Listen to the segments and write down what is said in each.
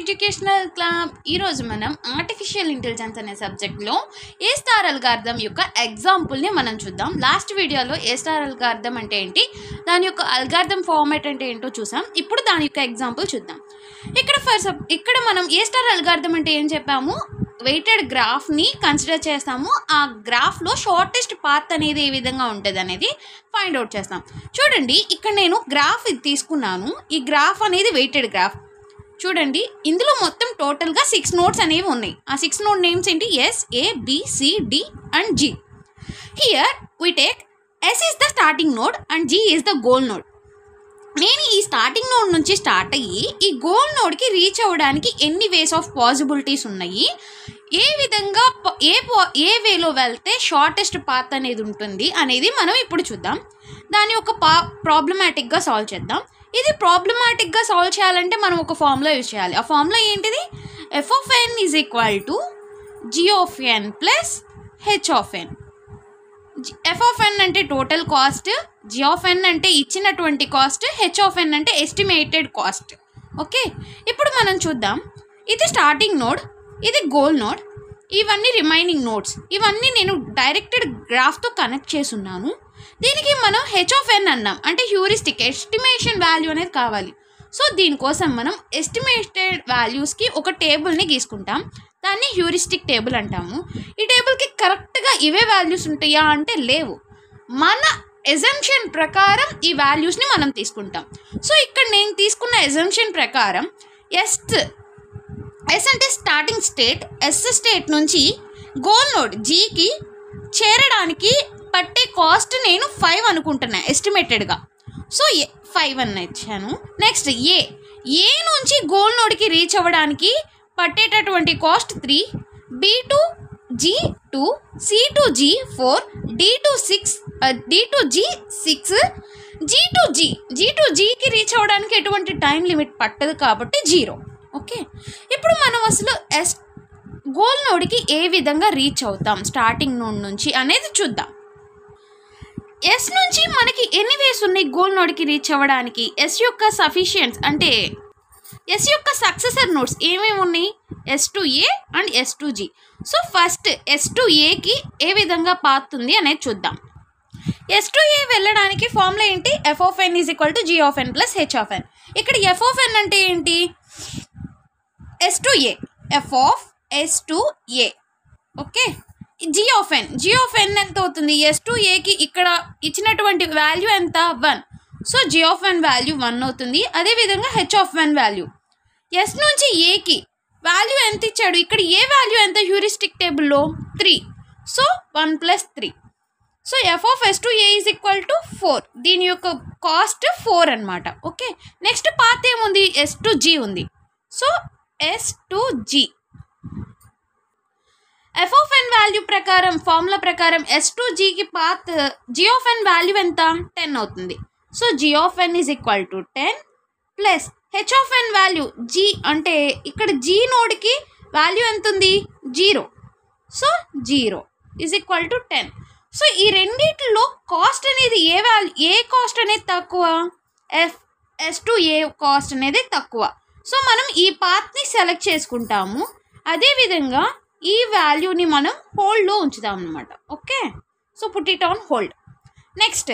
Educational club. ఈరోజు మనం artificial intelligence అనే సబ్జెక్ట్లో ఏ స్టార్ అల్గారిథం యొక్క ఎగ్జాంపుల్ని మనం చూద్దాం. లాస్ట్ వీడియోలో ఏ స్టార్ అల్గారిథం అంటే ఏంటి, దాని యొక్క అల్గారిథం ఫార్మాట్ అంటే ఏంటో చూసాం. ఇప్పుడు దాని యొక్క ఎగ్జాంపుల్ చూద్దాం. ఇక్కడ మనం ఏ స్టార్ అల్గారిథం అంటే ఏం చెప్పాము, వెయిటెడ్ గ్రాఫ్ని కన్సిడర్ చేస్తాము. ఆ గ్రాఫ్లో షార్టెస్ట్ పాత్ అనేది ఏ విధంగా ఉంటుంది అనేది ఫైండ్ అవుట్ చేస్తాం. చూడండి, ఇక్కడ నేను గ్రాఫ్ ఇది తీసుకున్నాను. ఈ గ్రాఫ్ అనేది వెయిటెడ్ గ్రాఫ్. చూడండి, ఇందులో మొత్తం టోటల్గా 6 నోడ్స్ అనేవి ఉన్నాయి. ఆ 6 నోడ్ నేమ్స్ ఏంటి? S, A, B, C, D and G. Here we take S is the starting node and G is the goal node. నేను ఈ స్టార్టింగ్ నోడ్ నుంచి స్టార్ట్ అయ్యి ఈ గోల్ నోడ్కి రీచ్ అవ్వడానికి ఎన్ని వేస్ ఆఫ్ పాసిబిలిటీస్ ఉన్నాయి, ఏ విధంగా ఏ వేలో వెళ్తే షార్టెస్ట్ పాత్ అనేది ఉంటుంది అనేది మనం ఇప్పుడు చూద్దాం. దాన్ని ఒక ప్రాబ్లమాటిక్గా సాల్వ్ చేద్దాం. ఇది ప్రాబ్లమాటిక్గా సాల్వ్ చేయాలంటే మనం ఒక ఫార్ములా యూజ్ చేయాలి. ఆ ఫార్ములా ఏంటిది? F of N is equal to G of N plus H of N. F of N అంటే total cost, G of N అంటే ఇచ్చినటువంటి కాస్ట్, హెచ్ ఆఫ్ ఎన్ అంటే ఎస్టిమేటెడ్ కాస్ట్. ఓకే, ఇప్పుడు మనం చూద్దాం. ఇది స్టార్టింగ్ నోడ్, ఇది గోల్ నోడ్, ఇవన్నీ రిమైనింగ్ నోడ్స్. ఇవన్నీ నేను డైరెక్టెడ్ గ్రాఫ్తో కనెక్ట్ చేసున్నాను. దీనికి మనం హెచ్ ఆఫ్ ఎన్ అన్నాం, అంటే హ్యూరిస్టిక్ ఎస్టిమేషన్ వాల్యూ అనేది కావాలి. సో దీనికోసం మనం ఎస్టిమేటెడ్ వాల్యూస్కి ఒక టేబుల్ని గీసుకుంటాం. దాన్ని హ్యూరిస్టిక్ టేబుల్ అంటాము. ఈ టేబుల్కి కరెక్ట్గా ఇవే వాల్యూస్ ఉంటాయా అంటే లేవు. మన ఎజంప్షన్ ప్రకారం ఈ వాల్యూస్ని మనం తీసుకుంటాం. సో ఇక్కడ నేను తీసుకున్న ఎజంప్షన్ ప్రకారం ఎస్ అంటే స్టార్టింగ్ స్టేట్, ఎస్ స్టేట్ నుంచి గోల్ నోడ్ జీకి చేరడానికి పట్టే కాస్ట్ నేను 5 అనుకుంటున్నా ఎస్టిమేటెడ్గా. సో 5 అని ఇచ్చాను. నెక్స్ట్ ఏ నుంచి గోల్ నోడ్కి రీచ్ అవ్వడానికి పట్టేటటువంటి cost 3, B to G 2, C to G 4, D to G 6, G to జీకి రీచ్ అవ్వడానికి ఎటువంటి టైం లిమిట్ పట్టదు కాబట్టి 0. ఓకే, ఇప్పుడు మనం అసలు గోల్ నోడ్కి ఏ విధంగా రీచ్ అవుతాం స్టార్టింగ్ నోడ్ నుంచి అనేది చూద్దాం. ఎస్ నుంచి మనకి ఎన్ని వేస్ ఉన్నాయి గోల్ నోడ్కి రీచ్ అవ్వడానికి? ఎస్ యొక్క సఫిషియన్స్ అంటే ఎస్ యొక్క సక్సెసర్ నోడ్స్ ఏమేమి ఉన్నాయి? S to A and S to G. So first S to ఏకి ఏ విధంగా పాతుంది అనేది చూద్దాం. ఎస్ టు ఏ వెళ్ళడానికి ఫార్ములా ఏంటి? F of N is equal to G of N plus H of N. ఇక్కడ ఎఫ్ ఆఫ్ ఎన్ అంటే ఏంటి? S to A, F of S to A. Okay, G of N ఎంత అవుతుంది? Yes to ఏకి ఇక్కడ ఇచ్చినటువంటి value ఎంత? 1. So G of N value 1 అవుతుంది. అదేవిధంగా H of N value S నుంచి ఏకి వాల్యూ ఎంత ఇచ్చాడు? ఇక్కడ ఏ వాల్యూ ఎంత హ్యూరిస్టిక్ టేబుల్లో? 3. So 1 + 3. So F of S to A is equal to 4. దీని యొక్క కాస్ట్ 4 అనమాట. ఓకే, నెక్స్ట్ పాత్ ఏముంది? ఎస్ టు జీ ఉంది. So S to G, F of N value ప్రకారం ఫార్ములా ప్రకారం ఎస్ టు జీకి path G of N value ఎంత? 10 అవుతుంది. So G of N is equal to 10 plus H of N value G అంటే ఇక్కడ G నోడ్కి value ఎంత ఉంది? 0. So 0 is equal to 10. So ఈ రెండిట్లో కాస్ట్ అనేది ఏ కాస్ట్ అనేది తక్కువ? ఎస్ టు ఏ కాస్ట్ అనేది తక్కువ. సో మనం ఈ పాత్ని సెలెక్ట్ చేసుకుంటాము. అదేవిధంగా ఈ వాల్యూని మనం హోల్డ్లో ఉంచుతాం అనమాట. Okay, so put it on hold. Next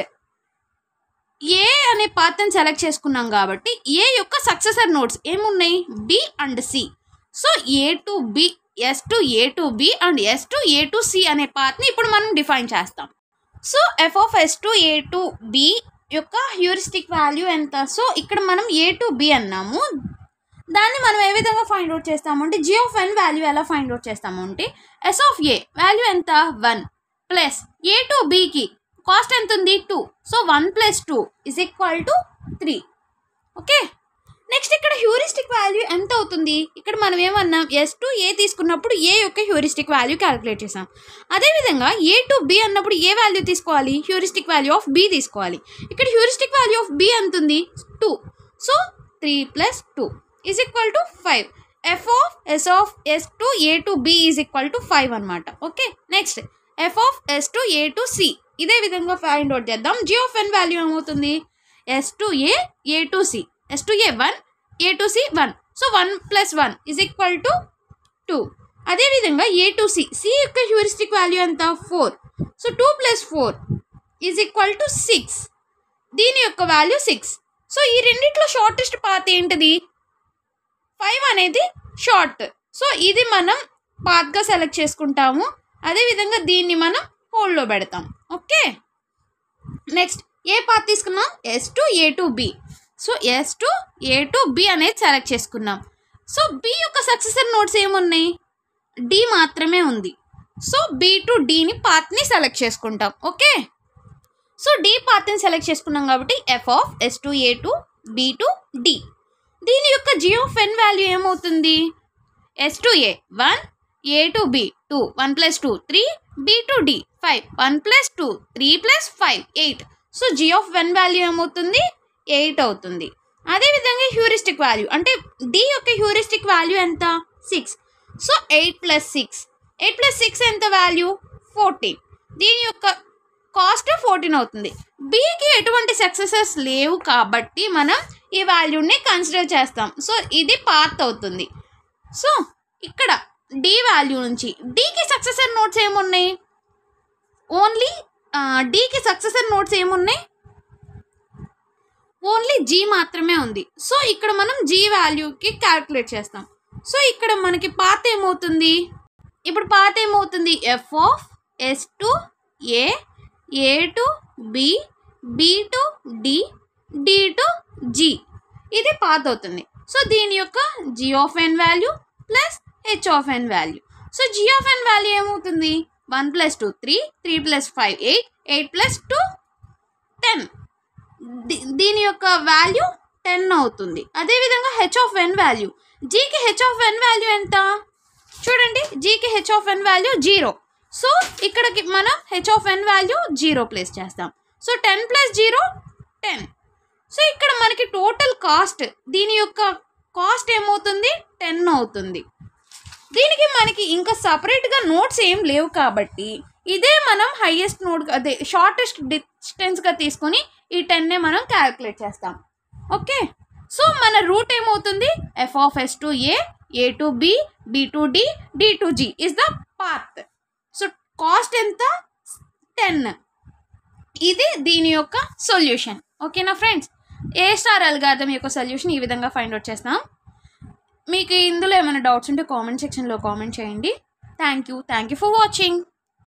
A అనే పాత్ని సెలెక్ట్ చేసుకున్నాం కాబట్టి ఏ యొక్క సక్సెసర్ నోడ్స్ ఏమున్నాయి? B and C. So A to B, S to A to B and S to A to C అనే పాత్ని ఇప్పుడు మనం డిఫైన్ చేస్తాం. So F of S to A to B యొక్క హ్యూరిస్టిక్ వాల్యూ ఎంత? So ఇక్కడ మనం ఏ టు బి అన్నాము. దాన్ని మనం ఏ విధంగా ఫైండ్ అవుట్ చేస్తాము అంటే జీ ఆఫ్ ఎన్ వాల్యూ ఎలా ఫైండ్ అవుట్ చేస్తాము అంటే ఎస్ ఆఫ్ ఏ వాల్యూ ఎంత? 1 ప్లస్ ఏ టు బికి కాస్ట్ ఎంత ఉంది? 2. So 1 + 2 is equal to 3. Okay, next ఇక్కడ హ్యూరిస్టిక్ వాల్యూ ఎంత అవుతుంది? ఇక్కడ మనం ఏమన్నాం? ఎస్ టు ఏ తీసుకున్నప్పుడు ఏ యొక్క హ్యూరిస్టిక్ వాల్యూ క్యాలిక్యులేట్ చేసాం. అదేవిధంగా ఏ టు బి అన్నప్పుడు ఏ వాల్యూ తీసుకోవాలి? హ్యూరిస్టిక్ వాల్యూ ఆఫ్ బి తీసుకోవాలి. ఇక్కడ హ్యూరిస్టిక్ వాల్యూ ఆఫ్ బి ఎంత ఉంది? 2. So 3 + 2 is equal to 5. F of S to A to B is equal to 5 అనమాట. Okay, next F of S to A to C ఇదే విధంగా find out చేద్దాం. G of N value ఏమవుతుంది? S to A to C, S to A 1, A to C 1. So 1 + 1 = 2. అదేవిధంగా A to C, C యొక్క heuristic value ఎంత 4. So 2 + 4 = 6. దీని యొక్క value 6. So ఈ రెండిట్లో షార్టెస్ట్ పాత్ ఏంటిది? 5 అనేది షార్ట్. సో ఇది మనం పాత్గా సెలెక్ట్ చేసుకుంటాము. అదేవిధంగా దీన్ని మనం హోల్డ్లో పెడతాం. ఓకే, నెక్స్ట్ ఏ పాత్ తీసుకున్నాం? S to A to B. So S to A to B అనేది సెలెక్ట్ చేసుకున్నాం. సో B యొక్క సక్సెసర్ నోడ్స్ ఏమున్నాయి? D మాత్రమే ఉంది. సో B to Dని పాత్ని సెలెక్ట్ చేసుకుంటాం. ఓకే, సో D పాత్ని సెలెక్ట్ చేసుకున్నాం కాబట్టి f of S to A to B to D. దీని యొక్క g of n వాల్యూ ఏమవుతుంది? S to A 1, A to B 2, 1 + 2 3, B to D 5, 1 + 2 3 + 5 8. So g of n value ఏమవుతుంది? 8 అవుతుంది. అదేవిధంగా heuristic value అంటే D యొక్క హ్యూరిస్టిక్ వాల్యూ ఎంత? 6. So 8 + 6, 8 + 6 ఎంత వాల్యూ? 14. దీని యొక్క కాస్ట్ 14 అవుతుంది. Bకి ఎటువంటి సక్సెసెస్ లేవు కాబట్టి మనం ఈ వాల్యూని కన్సిడర్ చేస్తాం. సో ఇది పాత్ అవుతుంది. సో ఇక్కడ D వాల్యూ నుంచి Dకి సక్సెసర్ నోట్స్ ఏమున్నాయి? ఓన్లీ Dకి సక్సెసర్ నోట్స్ ఏమున్నాయి? ఓన్లీ G మాత్రమే ఉంది. సో ఇక్కడ మనం G వాల్యూకి క్యాల్కులేట్ చేస్తాం. సో ఇక్కడ మనకి పాత్ ఏమవుతుంది? ఇప్పుడు పాత్ ఏమవుతుంది? f of S to A, A to B, B to D, D to G. ఇది పాత్ అవుతుంది. సో దీని యొక్క g of n value plus h of n value. So g of n value ఏమవుతుంది? 1 + 2 3, 3 + 5 8, 8 + 2 10. దీని యొక్క value 10 అవుతుంది. అదేవిధంగా h of n value, జీకి h of n వాల్యూ ఎంత? చూడండి, జీకి h of n value 0. So ఇక్కడికి మనం h of n value 0 place చేస్తాం. సో 10 + 0 10. సో ఇక్కడ మనకి టోటల్ కాస్ట్, దీని యొక్క కాస్ట్ ఏమవుతుంది? 10 అవుతుంది. దీనికి మనకి ఇంకా సపరేట్గా నోట్స్ ఏం లేవు కాబట్టి ఇదే మనం హైయెస్ట్ నోడ్, అదే షార్టెస్ట్ డిస్టెన్స్గా తీసుకొని ఈ 10నే మనం క్యాల్కులేట్ చేస్తాం. ఓకే, సో మన రూట్ ఏమవుతుంది? f of S to A, A to B, B to D, D to G is the path. So cost ఎంత? 10. ఇది దీని యొక్క సొల్యూషన్. ఓకేనా ఫ్రెండ్స్? A స్టార్ అల్గారిథం యొక్క సొల్యూషన్ ఈ విధంగా ఫైండ్ అవుట్ చేస్తాం. మీకు ఇందులో ఏమైనా డౌట్స్ ఉంటే కామెంట్ సెక్షన్లో కామెంట్ చేయండి. Thank you for watching.